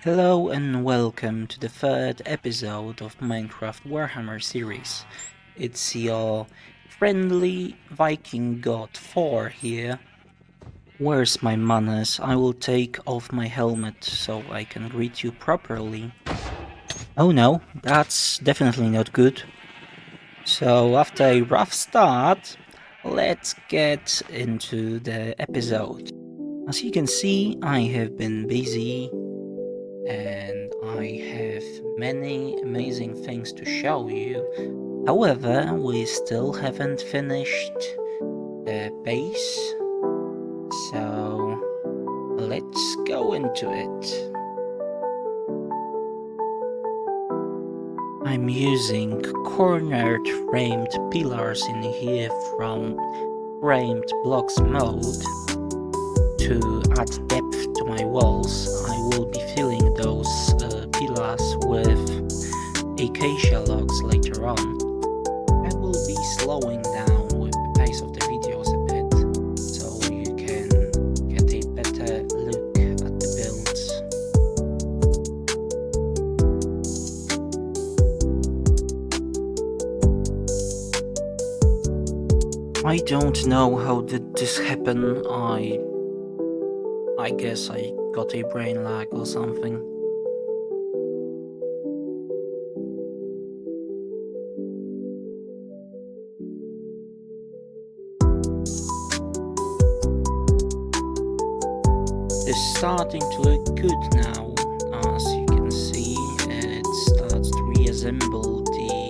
Hello and welcome to the third episode of Minecraft Warhammer series. It's your friendly Viking god Thor here. Where's my manners? I will take off my helmet so I can greet you properly. Oh no, that's definitely not good. So after a rough start, let's get into the episode. As you can see, I have been busy and I have many amazing things to show you. However, we still haven't finished the base, so let's go into it. I'm using cornered framed pillars in here from framed blocks mode to add depth to my walls. I will be filling those pillars with acacia logs later on. I will be slowing down with the pace of the videos a bit so you can get a better look at the builds. I don't know how did this happen. I guess I got a brain lag or something. It's starting to look good now. As you can see, it starts to reassemble the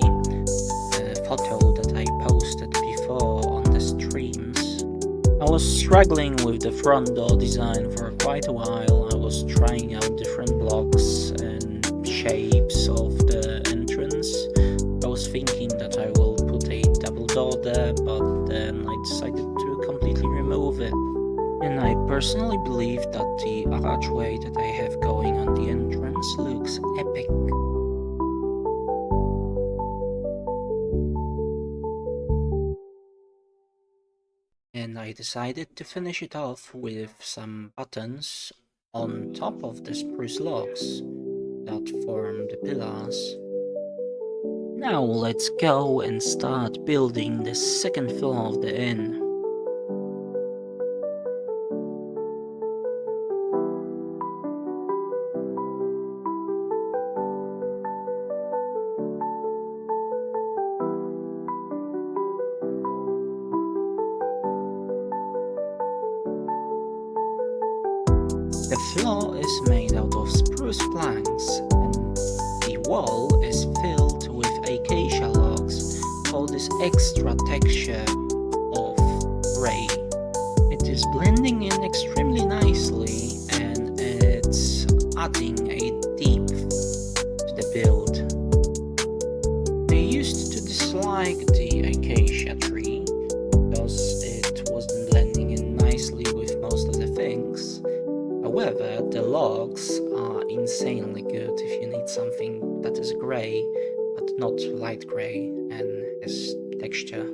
photo that I posted before on the streams. I was struggling with the front door design for quite a while. I was trying out different blocks and shapes of the entrance. I was thinking that I will put a double door there, but then I decided to completely remove it. And I personally believe that the archway that I have going on the entrance looks epic. And I decided to finish it off with some buttons on top of the spruce logs that form the pillars. Now let's go and start building the second floor of the inn. The floor is made out of spruce planks and the wall is filled with acacia logs for this extra texture of grey. It is blending in extremely nicely and it's adding a depth to the build. I used to dislike the acacia tree because it wasn't blending in nicely with most of the things. However, the logs are insanely good if you need something that is grey, but not light grey and has texture.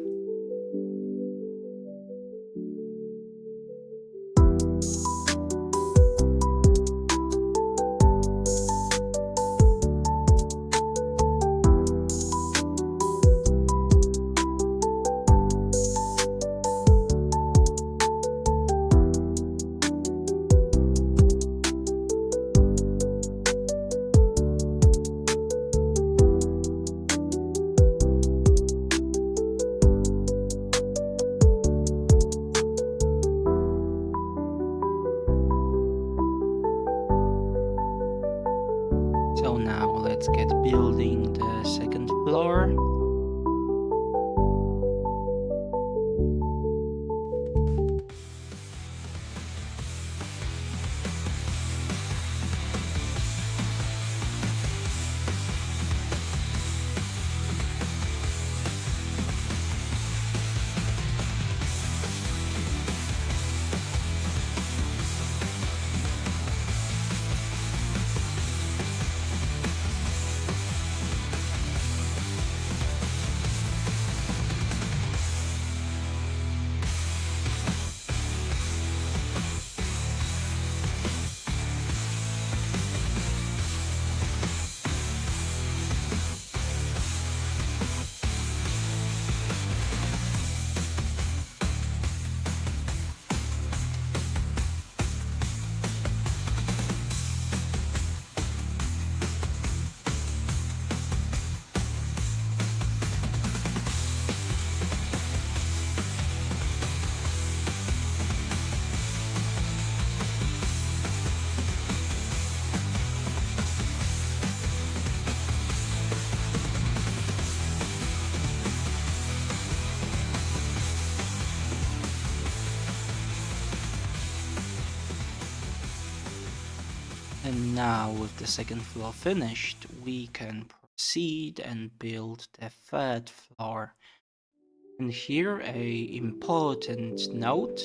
So now let's get building the second floor. Now with the second floor finished, we can proceed and build the third floor. And here a important note.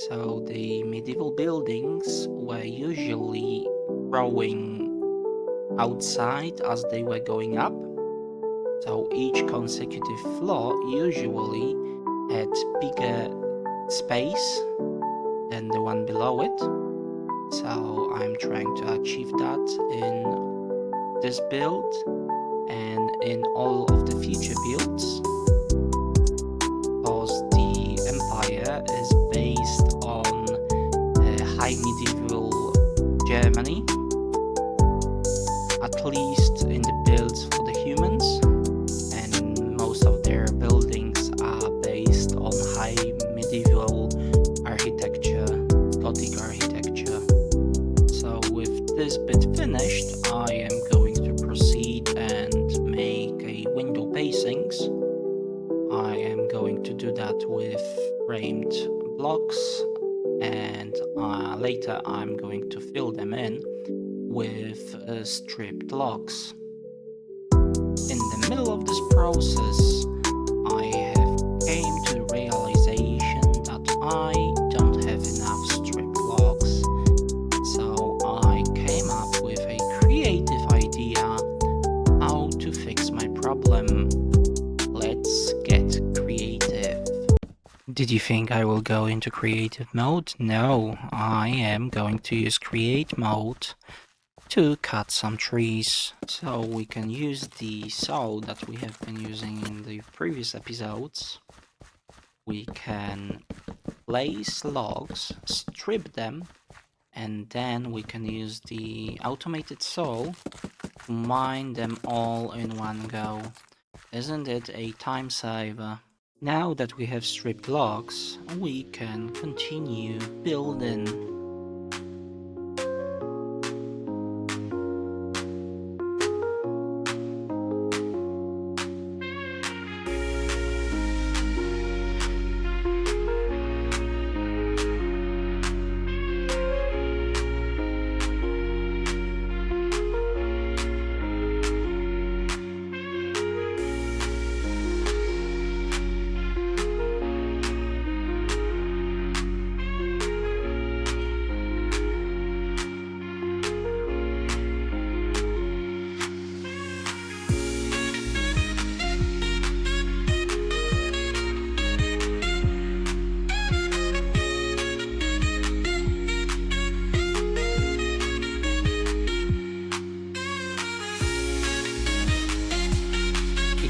So the medieval buildings were usually growing outside as they were going up. So each consecutive floor usually had bigger space than the one below it. So I'm trying to achieve that in this build and in all of the future builds, because the empire is based on high medieval Germany, at least in the builds for the humans, and most of their buildings are based on high medieval architecture, Gothic architecture. So with this bit finished, I am going to proceed and make a window facings. I am going to do that with framed blocks, and later I'm going to fill them in with stripped logs. In the middle of this process, I have came to the realization that I don't have enough stripped logs. So I came up with a creative idea how to fix my problem. Let's get creative. Did you think I will go into creative mode? No, I am going to use create mode to cut some trees, so we can use the saw that we have been using in the previous episodes. We can place logs, strip them, and then we can use the automated saw to mine them all in one go. Isn't it a time saver? Now that we have stripped logs, we can continue building.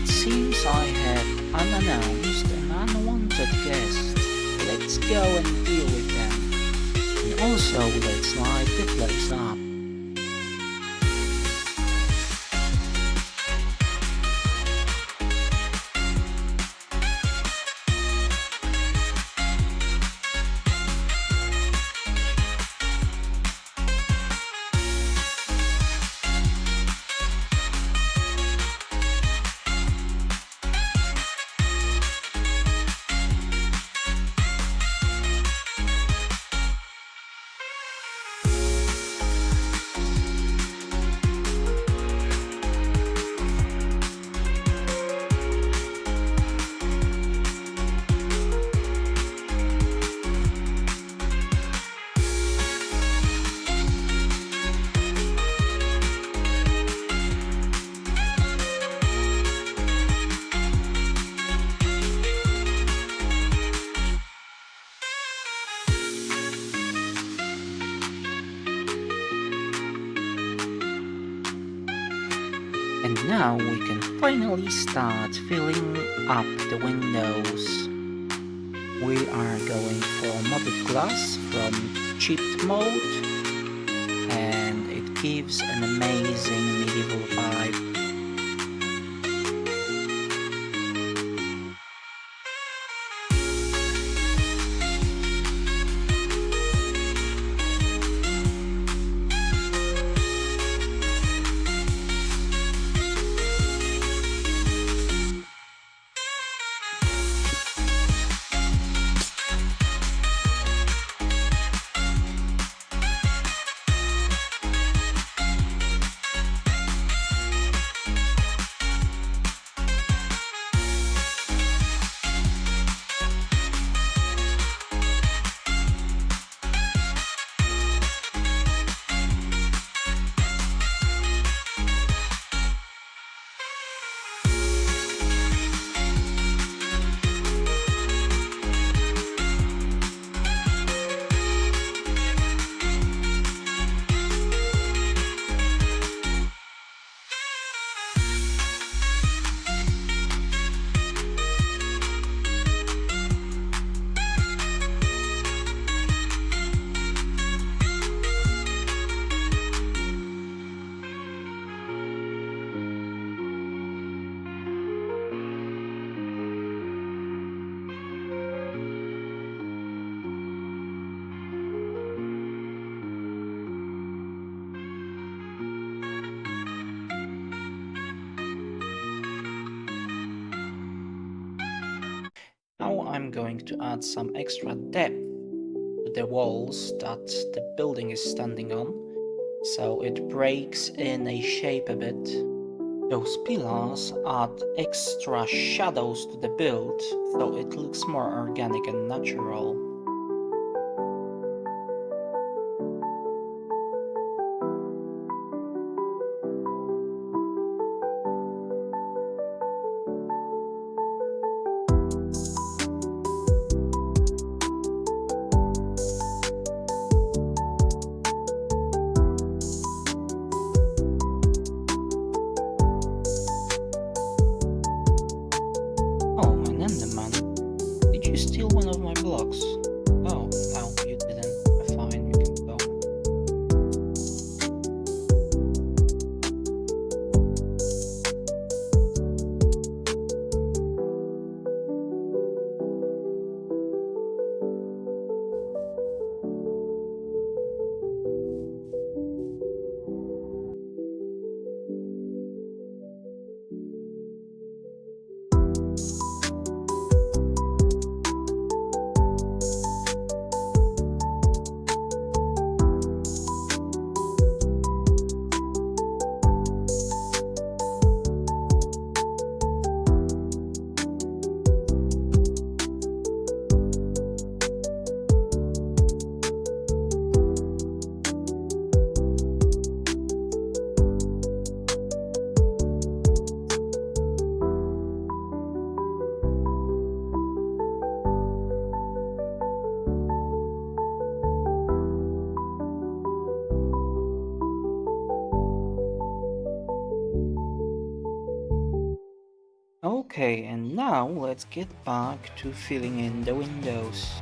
Seems I have unannounced and unwanted guests. Let's go and deal with them. And also let's light the place up. And now we can finally start filling up the windows. We are going for modded glass from chipped mode, and it gives an amazing medieval vibe. Now I'm going to add some extra depth to the walls that the building is standing on, so it breaks in a shape a bit. Those pillars add extra shadows to the build, so it looks more organic and natural. Oh, an Enderman. Did you steal one of my blocks? Oh, no, you didn't. Fine, you can go. Okay, and now let's get back to filling in the windows.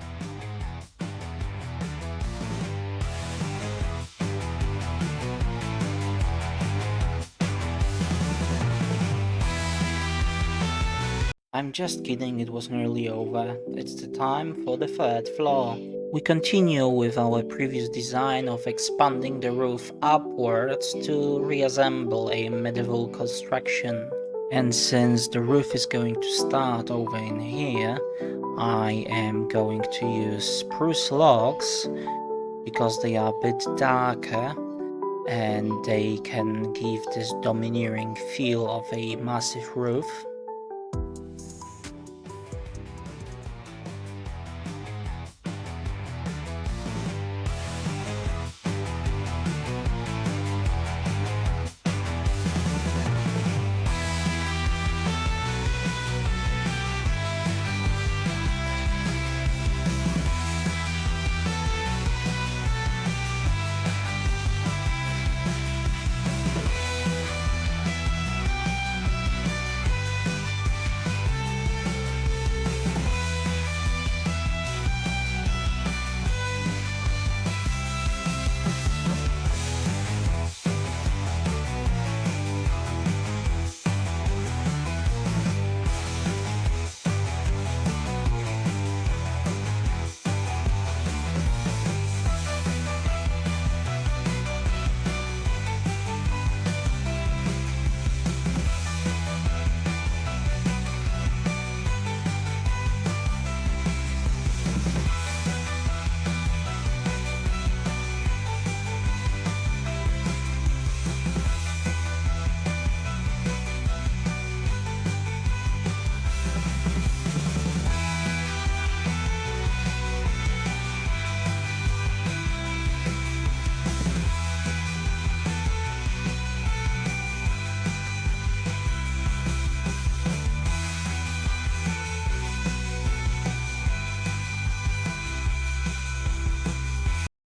I'm just kidding, it was nearly over. It's the time for the third floor. We continue with our previous design of expanding the roof upwards to reassemble a medieval construction. And since the roof is going to start over in here, I am going to use spruce logs because they are a bit darker and they can give this domineering feel of a massive roof.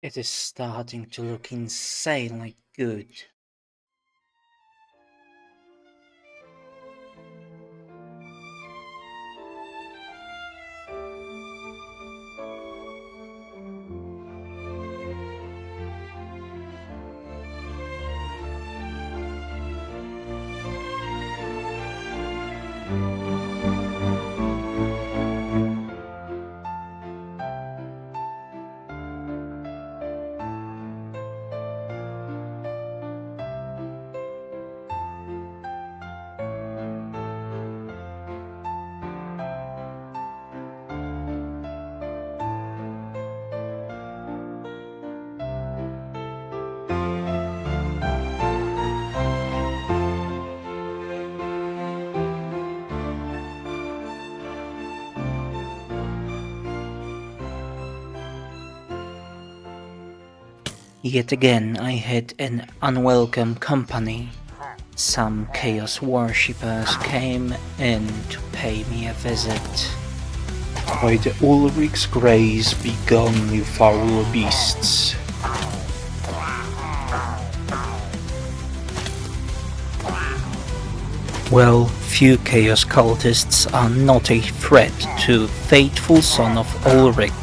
It is starting to look insanely good. Yet again I had an unwelcome company. Some chaos worshippers came in to pay me a visit. By the Ulrich's grace be gone, you foul beasts. Well, few chaos cultists are not a threat to faithful son of Ulrich.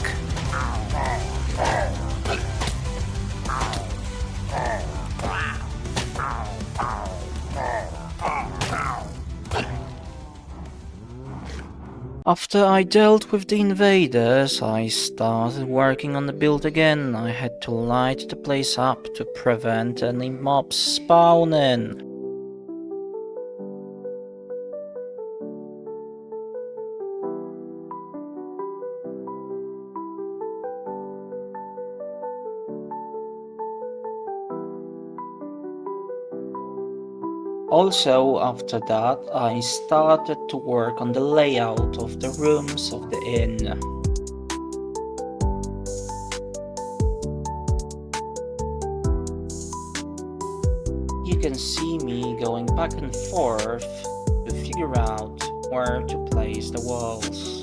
After I dealt with the invaders, I started working on the build again. I had to light the place up to prevent any mobs spawning. Also, after that, I started to work on the layout of the rooms of the inn. You can see me going back and forth to figure out where to place the walls.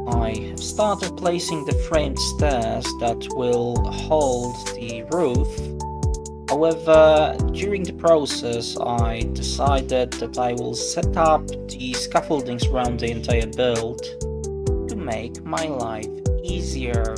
I have started placing the framed stairs that will hold the roof. However, during the process I decided that I will set up the scaffoldings around the entire build to make my life easier.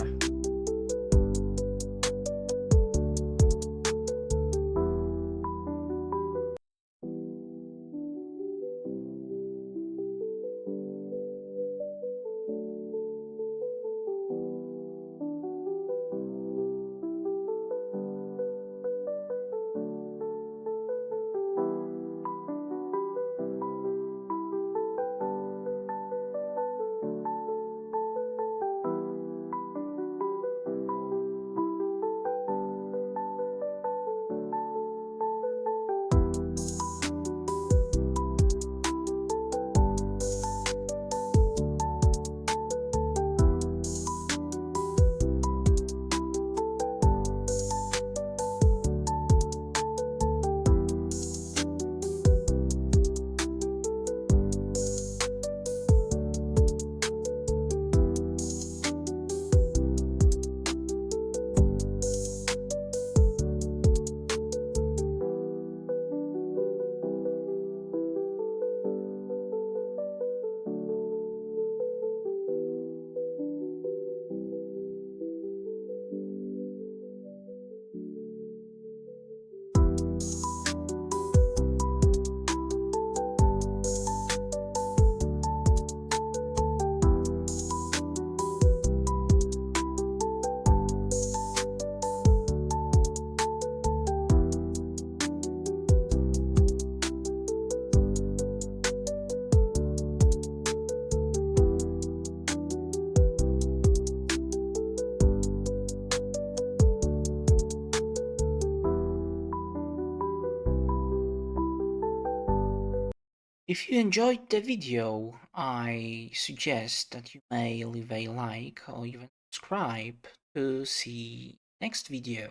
If you enjoyed the video, I suggest that you may leave a like or even subscribe to see next video.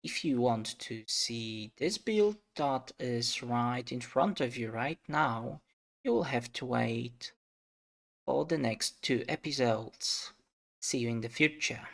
If you want to see this build that is right in front of you right now, you will have to wait for the next 2 episodes. See you in the future.